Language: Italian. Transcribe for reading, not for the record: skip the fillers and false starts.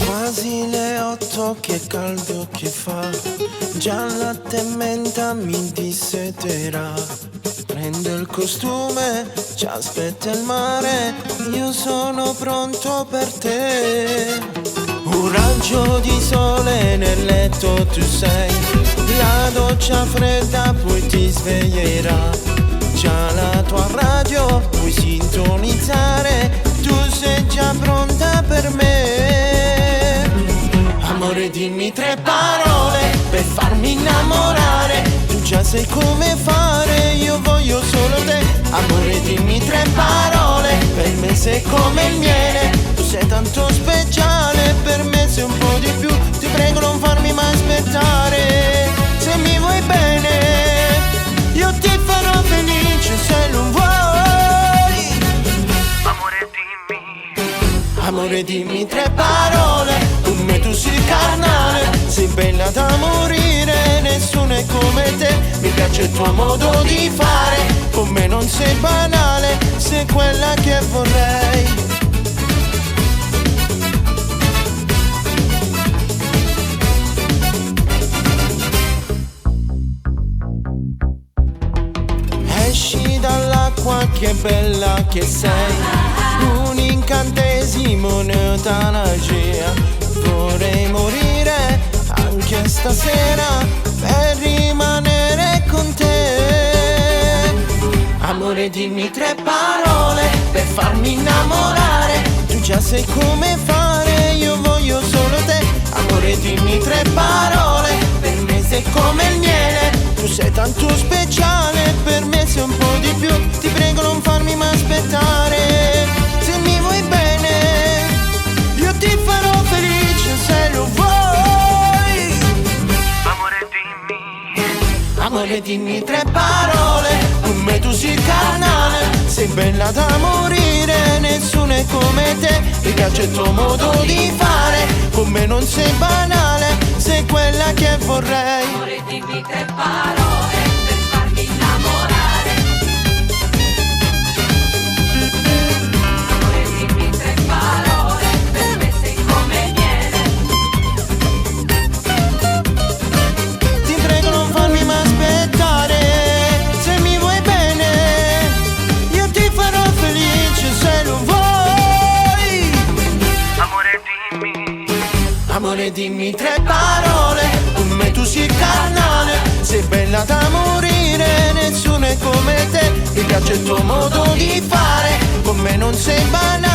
Quasi le 8, che caldo che fa, già latte e menta mi disseterà. Prendo il costume, ci aspetta il mare, io sono pronto per te. Un raggio di sole nel letto tu sei, la doccia fredda poi ti sveglierà. Già la tua radio puoi sintonizzare, tu sei già pronta per me. Amore, dimmi 3 parole per farmi innamorare, tu già sai come fare, io voglio solo te. Amore, dimmi 3 parole, per me sei come il miele, tu sei tanto speciale, per me sei un po' di più, ti prego non farmi mai aspettare. Se mi vuoi bene, io ti farò felice, se non vuoi. Amore, dimmi 3 parole, con me tu sei carnale, sei bella da morire, nessuno è come te. Mi piace il tuo modo di fare, con me non sei banale, sei quella che vorrei. Esci dall'acqua, che bella che sei, un incantesimo, un'eutanasia. Vorrei morire anche stasera per rimanere con te. Amore, dimmi 3 parole per farmi innamorare, tu già sai come fare, io voglio solo te. Amore, dimmi 3 parole, per me sei come il miele, tu sei tanto speciale, per me sei un po' di più, ti prego non farmi mai aspettare. Se mi vuoi bene, io ti farò felice, se lo vuoi. Amore, dimmi 3 parole, con me tu sei carnale, sei bella da morire, nessuno è come te. Mi piace il tuo modo di fare, con me non sei banale, sei quella che vorrei. Amore, dimmi 3 parole per farmi innamorare. Amore, dimmi 3 parole, per me sei come il miele. Ti prego non farmi mai aspettare, se mi vuoi bene, io ti farò felice, se lo vuoi. Amore, dimmi 3 parole, con me tu sei carnale, sei bella da morire, nessuno è come te. Mi piace il tuo modo di fare, con me non sei banale,